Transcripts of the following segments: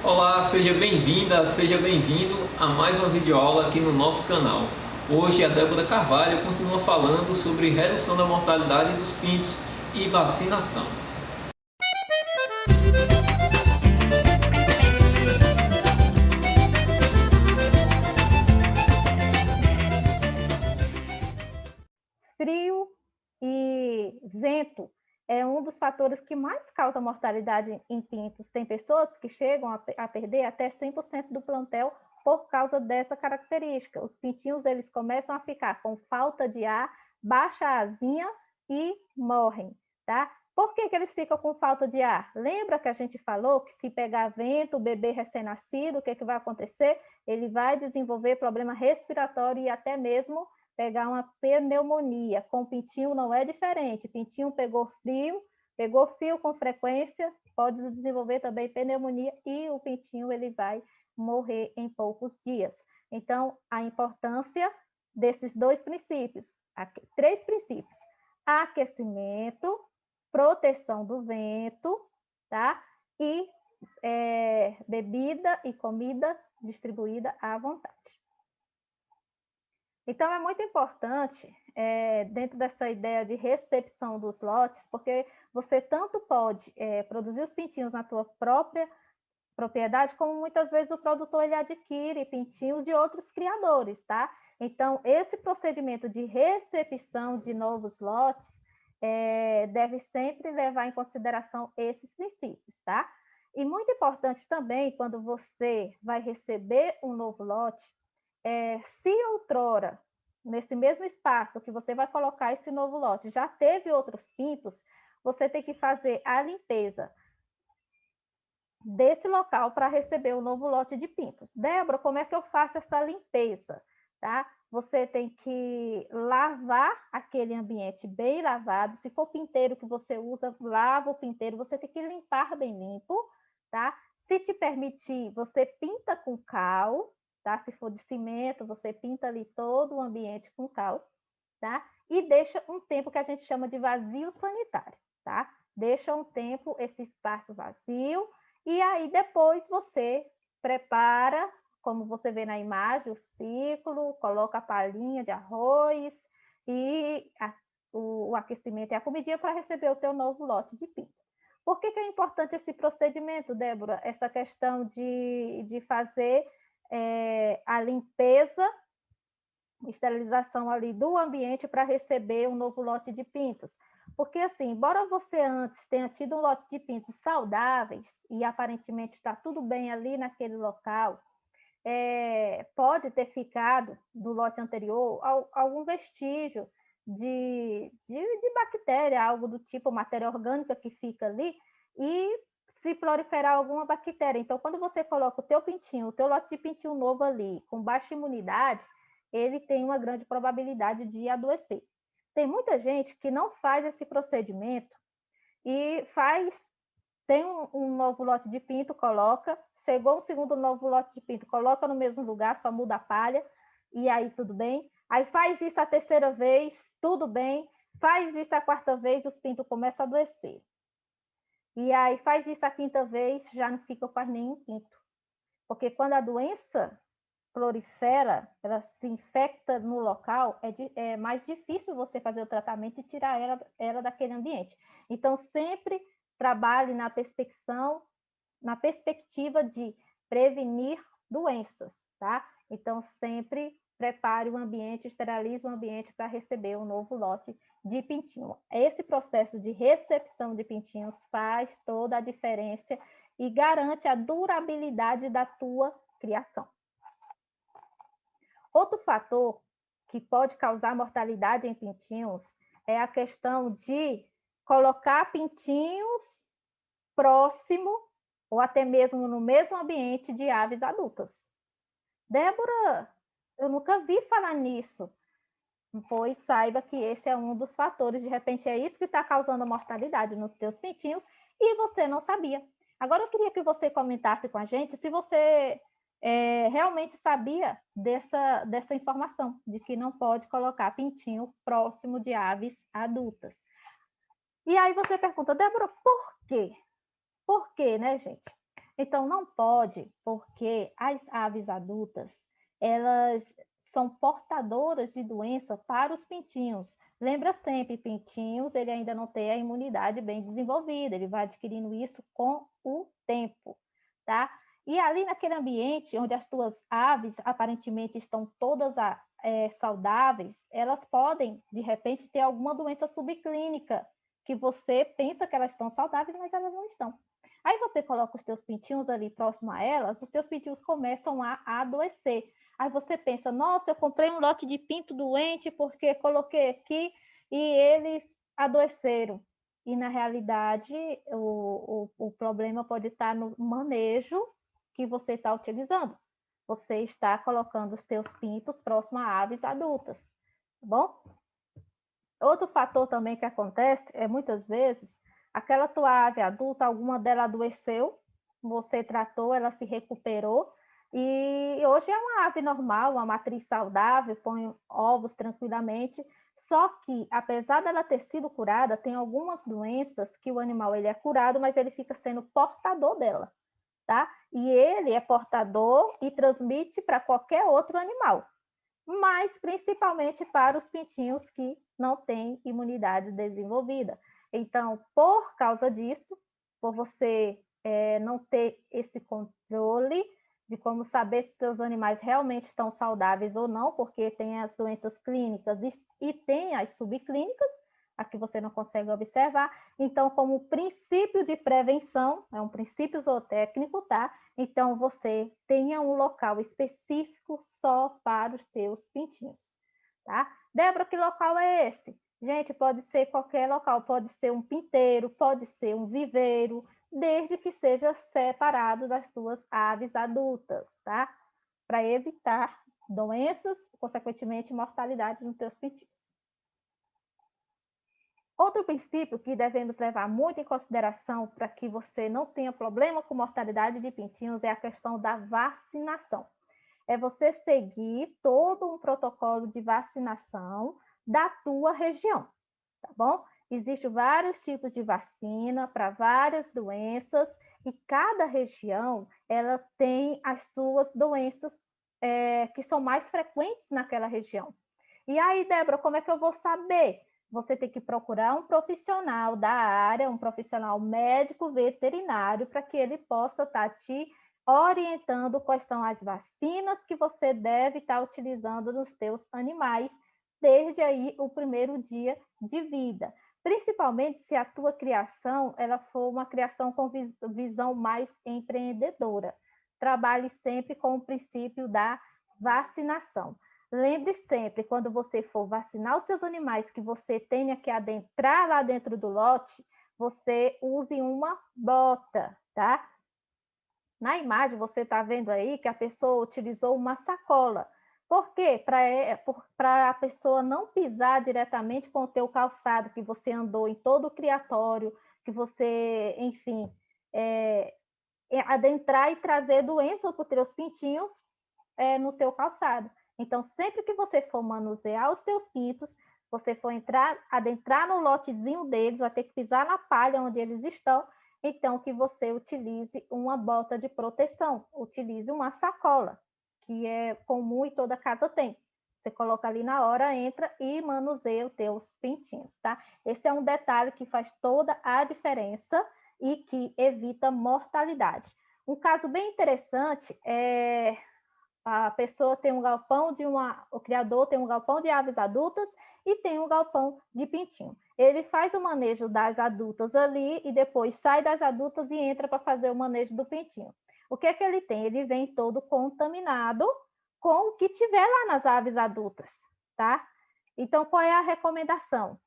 Olá, seja bem-vinda, seja bem-vindo a mais uma videoaula aqui no nosso canal. Hoje a Débora Carvalho continua falando sobre redução da mortalidade dos pintos e vacinação. Frio e vento é um dos fatores que mais causa mortalidade em pintos. Tem pessoas que chegam a perder até 100% do plantel por causa dessa característica. Os pintinhos eles começam a ficar com falta de ar, baixa asinha e morrem, tá? Por que eles ficam com falta de ar? Lembra que a gente falou que se pegar vento, o bebê recém-nascido, o que vai acontecer? Ele vai desenvolver problema respiratório e até mesmo pegar uma pneumonia. Com pintinho não é diferente. Pintinho pegou frio com frequência, pode desenvolver também pneumonia e o pintinho ele vai morrer em poucos dias. Então, a importância desses dois princípios, três princípios: aquecimento, proteção do vento, tá? E bebida e comida distribuída à vontade. Então, é muito importante, dentro dessa ideia de recepção dos lotes, porque você tanto pode produzir os pintinhos na tua própria propriedade, como muitas vezes o produtor ele adquire pintinhos de outros criadores, tá? Então, esse procedimento de recepção de novos lotes deve sempre levar em consideração esses princípios, tá? E muito importante também, quando você vai receber um novo lote, se outrora, nesse mesmo espaço que você vai colocar esse novo lote, já teve outros pintos, você tem que fazer a limpeza desse local para receber o novo lote de pintos. Débora, como é que eu faço essa limpeza? Tá? Você tem que lavar aquele ambiente bem lavado. Se for pinteiro que você usa, lava o pinteiro. Você tem que limpar bem limpo, tá? Se te permitir, você pinta com cal, tá? Se for de cimento, você pinta ali todo o ambiente com cal, tá? E deixa um tempo que a gente chama de vazio sanitário, tá? Deixa um tempo esse espaço vazio e aí depois você prepara, como você vê na imagem, o ciclo, coloca a palhinha de arroz e o aquecimento e a comidinha para receber o teu novo lote de pinto. Por que é importante esse procedimento, Débora? Essa questão de fazer a limpeza, esterilização ali do ambiente para receber um novo lote de pintos. Porque, assim, embora você antes tenha tido um lote de pintos saudáveis e aparentemente está tudo bem ali naquele local, pode ter ficado do lote anterior algum vestígio de bactéria, algo do tipo matéria orgânica que fica ali, e se proliferar alguma bactéria. Então, quando você coloca o teu pintinho, o teu lote de pintinho novo ali, com baixa imunidade, ele tem uma grande probabilidade de adoecer. Tem muita gente que não faz esse procedimento e tem um novo lote de pinto, coloca, chegou um segundo novo lote de pinto, coloca no mesmo lugar, só muda a palha, e aí tudo bem. Aí faz isso a terceira vez, tudo bem. Faz isso a quarta vez, os pintos começam a adoecer. E aí faz isso a quinta vez, já não fica quase nenhum pinto. Porque quando a doença prolifera, ela se infecta no local, é mais difícil você fazer o tratamento e tirar ela daquele ambiente. Então, sempre trabalhe na perspectiva de prevenir doenças, tá? Então, sempre prepare o ambiente, esterilize o ambiente para receber um novo lote de pintinho. Esse processo de recepção de pintinhos faz toda a diferença e garante a durabilidade da tua criação. Outro fator que pode causar mortalidade em pintinhos é a questão de colocar pintinhos próximo ou até mesmo no mesmo ambiente de aves adultas. Débora, eu nunca vi falar nisso. Pois saiba que esse é um dos fatores, de repente é isso que está causando a mortalidade nos teus pintinhos e você não sabia. Agora eu queria que você comentasse com a gente se você realmente sabia dessa informação, de que não pode colocar pintinho próximo de aves adultas. E aí você pergunta, Débora, por quê? Por quê, né, gente? Então, não pode, porque as aves adultas, elas são portadoras de doença para os pintinhos. Lembra sempre, pintinhos, ele ainda não tem a imunidade bem desenvolvida, ele vai adquirindo isso com o tempo, tá? E ali naquele ambiente onde as tuas aves aparentemente estão todas saudáveis, elas podem, de repente, ter alguma doença subclínica, que você pensa que elas estão saudáveis, mas elas não estão. Aí você coloca os teus pintinhos ali próximo a elas, os teus pintinhos começam a adoecer. Aí você pensa, nossa, eu comprei um lote de pinto doente porque coloquei aqui e eles adoeceram. E, na realidade, o problema pode estar no manejo que você está utilizando. Você está colocando os teus pintos próximo a aves adultas, tá bom? Outro fator também que acontece é, muitas vezes, aquela tua ave adulta, alguma dela adoeceu, você tratou, ela se recuperou, e hoje é uma ave normal, uma matriz saudável, põe ovos tranquilamente, só que, apesar dela ter sido curada, tem algumas doenças que o animal ele é curado, mas ele fica sendo portador dela, tá? E ele é portador e transmite para qualquer outro animal, mas principalmente para os pintinhos que não têm imunidade desenvolvida. Então, por causa disso, por você não ter esse controle de como saber se seus animais realmente estão saudáveis ou não, porque tem as doenças clínicas e tem as subclínicas, a que você não consegue observar. Então, como princípio de prevenção, é um princípio zootécnico, tá? Então, você tenha um local específico só para os teus pintinhos, tá? Débora, que local é esse? Gente, pode ser qualquer local, pode ser um pinteiro, pode ser um viveiro, desde que seja separado das tuas aves adultas, tá? Para evitar doenças, consequentemente, mortalidade nos teus pintinhos. Outro princípio que devemos levar muito em consideração para que você não tenha problema com mortalidade de pintinhos é a questão da vacinação. É você seguir todo um protocolo de vacinação da tua região, tá bom? Existem vários tipos de vacina para várias doenças e cada região ela tem as suas doenças que são mais frequentes naquela região. E aí, Débora, como é que eu vou saber? Você tem que procurar um profissional da área, um profissional médico veterinário, para que ele possa estar te orientando quais são as vacinas que você deve estar utilizando nos teus animais, desde aí o primeiro dia de vida. Principalmente se a tua criação ela for uma criação com visão mais empreendedora. Trabalhe sempre com o princípio da vacinação. Lembre sempre, quando você for vacinar os seus animais, que você tenha que adentrar lá dentro do lote, você use uma bota, tá? Na imagem, você está vendo aí que a pessoa utilizou uma sacola. Por quê? Para a pessoa não pisar diretamente com o teu calçado, que você andou em todo o criatório, que você, enfim, adentrar e trazer doença para os teus pintinhos no teu calçado. Então, sempre que você for manusear os teus pintos, você for adentrar no lotezinho deles, vai ter que pisar na palha onde eles estão, então que você utilize uma bota de proteção, utilize uma sacola, que é comum e toda casa tem. Você coloca ali na hora, entra e manuseia os teus pintinhos, tá? Esse é um detalhe que faz toda a diferença e que evita mortalidade. Um caso bem interessante é a pessoa tem um galpão o criador tem um galpão de aves adultas e tem um galpão de pintinho. Ele faz o manejo das adultas ali e depois sai das adultas e entra para fazer o manejo do pintinho. O que é que ele tem? Ele vem todo contaminado com o que tiver lá nas aves adultas, tá? Então, qual é a recomendação?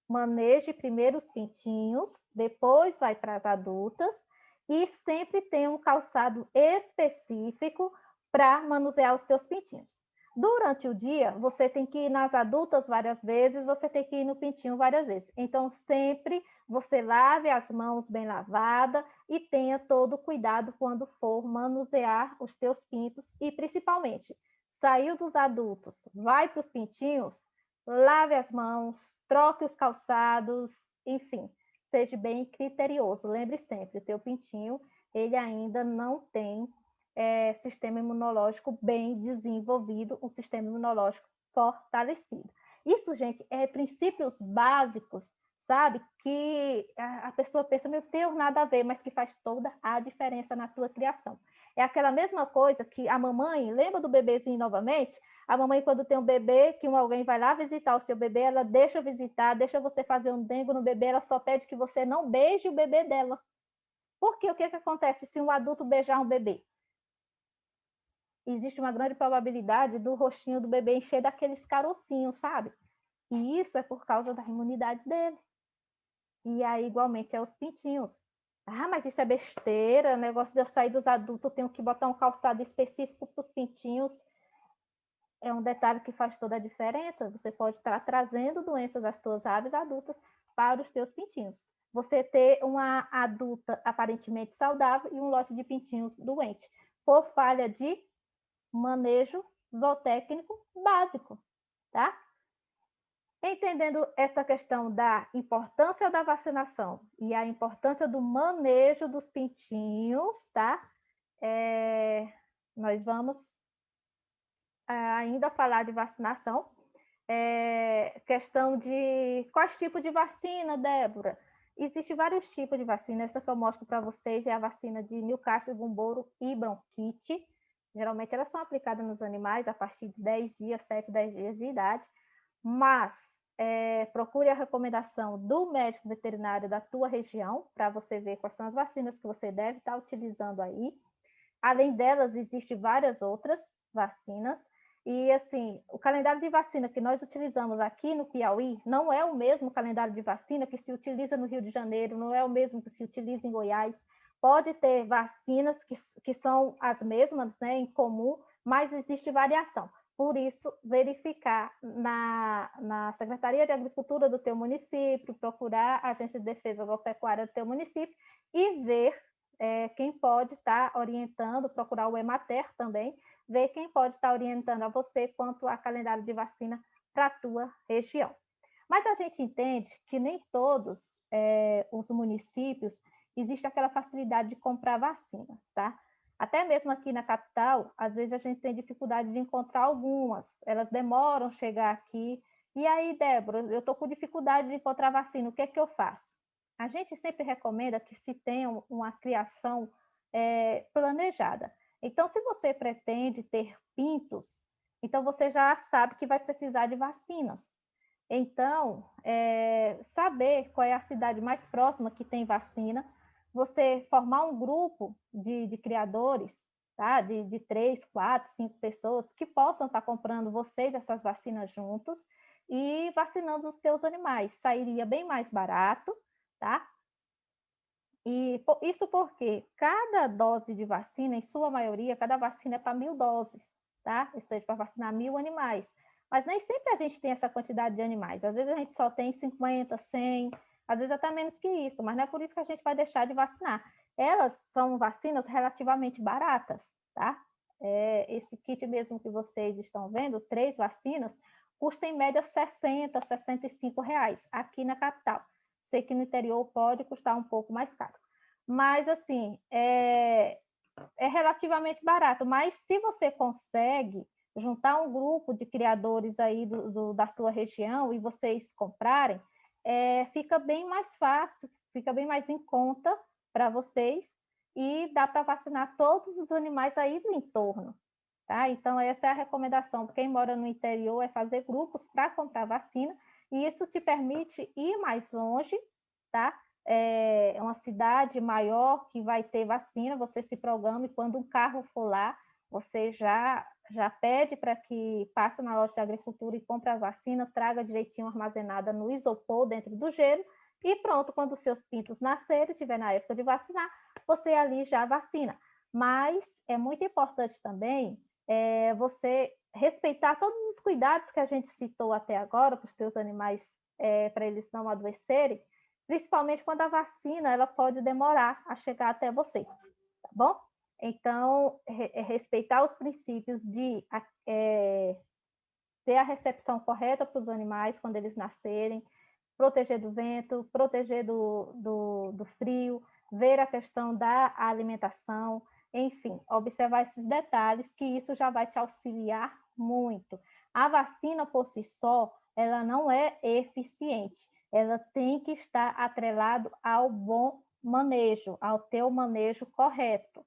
Maneje primeiro os pintinhos, depois vai para as adultas e sempre tem um calçado específico para manusear os teus pintinhos. Durante o dia, você tem que ir nas adultas várias vezes, você tem que ir no pintinho várias vezes. Então, sempre você lave as mãos bem lavadas e tenha todo o cuidado quando for manusear os teus pintos e, principalmente, saiu dos adultos, vai para os pintinhos, lave as mãos, troque os calçados, enfim, seja bem criterioso. Lembre sempre, o teu pintinho ele ainda não tem sistema imunológico bem desenvolvido, um sistema imunológico fortalecido. Isso, gente, é princípios básicos, sabe? Que a pessoa pensa, meu Deus, nada a ver, mas que faz toda a diferença na tua criação. É aquela mesma coisa que a mamãe, lembra do bebezinho novamente? A mamãe, quando tem um bebê, que alguém vai lá visitar o seu bebê, ela deixa visitar, deixa você fazer um dengo no bebê, ela só pede que você não beije o bebê dela. Porque o que acontece se um adulto beijar um bebê? Existe uma grande probabilidade do rostinho do bebê encher daqueles carocinhos, sabe? E isso é por causa da imunidade dele. E aí, igualmente, é os pintinhos. Ah, mas isso é besteira, negócio de eu sair dos adultos, eu tenho que botar um calçado específico para os pintinhos. É um detalhe que faz toda a diferença. Você pode estar trazendo doenças das suas aves adultas para os teus pintinhos. Você ter uma adulta aparentemente saudável e um lote de pintinhos doente, por falha de manejo zootécnico básico, tá? Entendendo essa questão da importância da vacinação e a importância do manejo dos pintinhos, tá? Nós vamos ainda falar de vacinação. Questão de quais tipos de vacina, Débora? Existem vários tipos de vacina. Essa que eu mostro para vocês é a vacina de Newcastle, Gumboro e bronquite. Geralmente elas são aplicadas nos animais a partir de 10 dias, 7, 10 dias de idade. Mas procure a recomendação do médico veterinário da tua região para você ver quais são as vacinas que você deve estar utilizando aí. Além delas, existem várias outras vacinas. E, assim, o calendário de vacina que nós utilizamos aqui no Piauí não é o mesmo calendário de vacina que se utiliza no Rio de Janeiro, não é o mesmo que se utiliza em Goiás. Pode ter vacinas que são as mesmas, né, em comum, mas existe variação. Por isso, verificar na Secretaria de Agricultura do teu município, procurar a Agência de Defesa Agropecuária do teu município e ver quem pode estar orientando, procurar o Emater também, ver quem pode estar orientando a você quanto a calendário de vacina para a tua região. Mas a gente entende que nem todos os municípios existe aquela facilidade de comprar vacinas, tá? Até mesmo aqui na capital, às vezes a gente tem dificuldade de encontrar algumas, elas demoram a chegar aqui. E aí, Débora, eu estou com dificuldade de encontrar vacina, o que é que eu faço? A gente sempre recomenda que se tenha uma criação planejada. Então, se você pretende ter pintos, então você já sabe que vai precisar de vacinas. Então, saber qual é a cidade mais próxima que tem vacina, você formar um grupo de criadores, tá? De 3, 4, 5 pessoas que possam estar comprando vocês essas vacinas juntos e vacinando os teus animais. Sairia bem mais barato, tá? E isso porque cada dose de vacina, em sua maioria, cada vacina é para 1.000 doses, tá? Ou seja, para vacinar 1.000 animais. Mas nem sempre a gente tem essa quantidade de animais. Às vezes a gente só tem 50, 100, às vezes até menos que isso, mas não é por isso que a gente vai deixar de vacinar. Elas são vacinas relativamente baratas, tá? Esse kit mesmo que vocês estão vendo, 3 vacinas, custa em média 60, 65 reais aqui na capital. Sei que no interior pode custar um pouco mais caro. Mas, assim, é relativamente barato. Mas se você consegue juntar um grupo de criadores aí da sua região e vocês comprarem, fica bem mais fácil, fica bem mais em conta para vocês e dá para vacinar todos os animais aí do entorno. Tá? Então, essa é a recomendação. Quem mora no interior é fazer grupos para comprar vacina e isso te permite ir mais longe, tá? Uma cidade maior que vai ter vacina, você se programa e quando um carro for lá, você já pede para que passe na loja de agricultura e compre a vacina, traga direitinho armazenada no isopor dentro do gelo e pronto, quando os seus pintos nascerem, estiver na época de vacinar, você ali já vacina. Mas é muito importante também você respeitar todos os cuidados que a gente citou até agora para os teus animais, para eles não adoecerem, principalmente quando a vacina ela pode demorar a chegar até você, tá bom? Então, respeitar os princípios de ter a recepção correta para os animais quando eles nascerem, proteger do vento, proteger do frio, ver a questão da alimentação, enfim, observar esses detalhes, que isso já vai te auxiliar muito. A vacina por si só, ela não é eficiente, ela tem que estar atrelado ao bom manejo, ao teu manejo correto.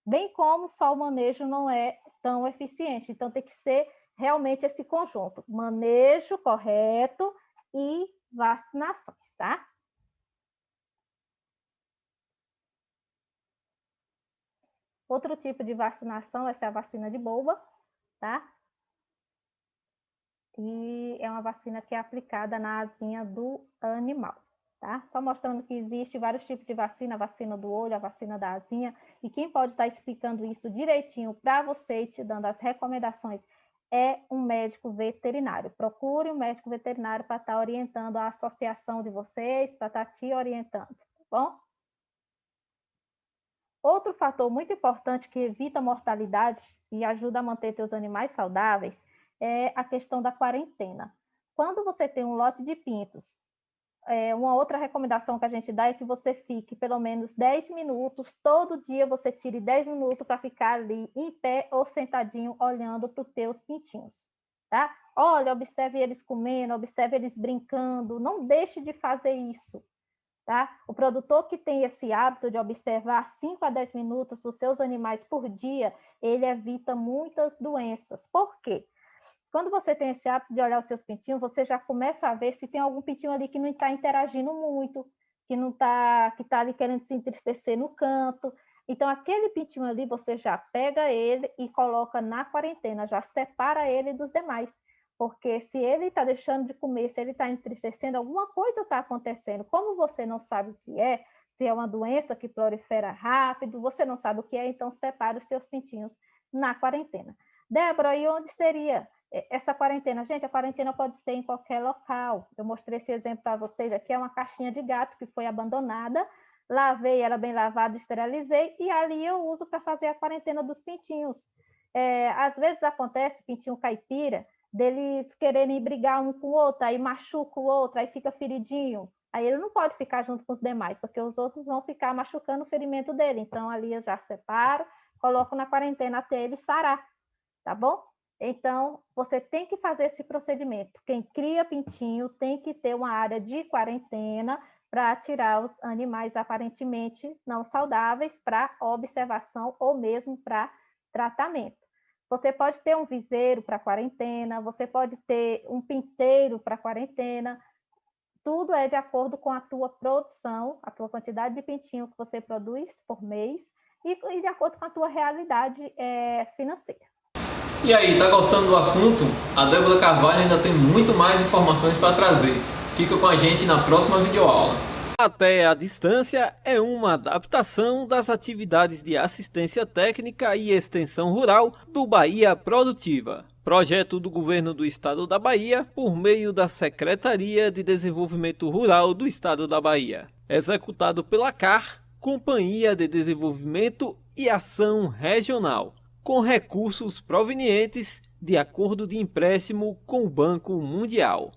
Bem como só o manejo não é tão eficiente, então tem que ser realmente esse conjunto, manejo correto e vacinações, tá? Outro tipo de vacinação, essa é a vacina de boba, tá? E é uma vacina que é aplicada na asinha do animal, tá? Só mostrando que existe vários tipos de vacina, a vacina do olho, a vacina da asinha, e quem pode estar explicando isso direitinho para você e te dando as recomendações é um médico veterinário. Procure um médico veterinário para estar orientando a associação de vocês, para estar te orientando, tá bom? Outro fator muito importante que evita a mortalidade e ajuda a manter seus animais saudáveis é a questão da quarentena. Quando você tem um lote de pintos, uma outra recomendação que a gente dá é que você fique pelo menos 10 minutos, todo dia você tire 10 minutos para ficar ali em pé ou sentadinho olhando para os teus pintinhos, tá? Olha, observe eles comendo, observe eles brincando, não deixe de fazer isso. Tá? O produtor que tem esse hábito de observar 5 a 10 minutos os seus animais por dia, ele evita muitas doenças. Por quê? Quando você tem esse hábito de olhar os seus pintinhos, você já começa a ver se tem algum pintinho ali que não está interagindo muito, que está ali querendo se entristecer no canto. Então, aquele pintinho ali, você já pega ele e coloca na quarentena, já separa ele dos demais. Porque se ele está deixando de comer, se ele está entristecendo, alguma coisa está acontecendo. Como você não sabe o que é, se é uma doença que prolifera rápido, você não sabe o que é, então separa os seus pintinhos na quarentena. Débora, e onde seria essa quarentena? Gente, a quarentena pode ser em qualquer local. Eu mostrei esse exemplo para vocês aqui, é uma caixinha de gato que foi abandonada, lavei ela bem lavada, esterilizei, e ali eu uso para fazer a quarentena dos pintinhos. Às vezes acontece, pintinho caipira, deles quererem brigar um com o outro, aí machuca o outro, aí fica feridinho. Aí ele não pode ficar junto com os demais, porque os outros vão ficar machucando o ferimento dele. Então, ali eu já separo, coloco na quarentena até ele sarar, tá bom? Então, você tem que fazer esse procedimento. Quem cria pintinho tem que ter uma área de quarentena para tirar os animais aparentemente não saudáveis para observação ou mesmo para tratamento. Você pode ter um viveiro para quarentena, você pode ter um pinteiro para quarentena. Tudo é de acordo com a tua produção, a tua quantidade de pintinho que você produz por mês e de acordo com a tua realidade financeira. E aí, tá gostando do assunto? A Débora Carvalho ainda tem muito mais informações para trazer. Fica com a gente na próxima videoaula. Até a Distância é uma adaptação das atividades de assistência técnica e extensão rural do Bahia Produtiva, projeto do Governo do Estado da Bahia por meio da Secretaria de Desenvolvimento Rural do Estado da Bahia, executado pela CAR, Companhia de Desenvolvimento e Ação Regional, com recursos provenientes de acordo de empréstimo com o Banco Mundial.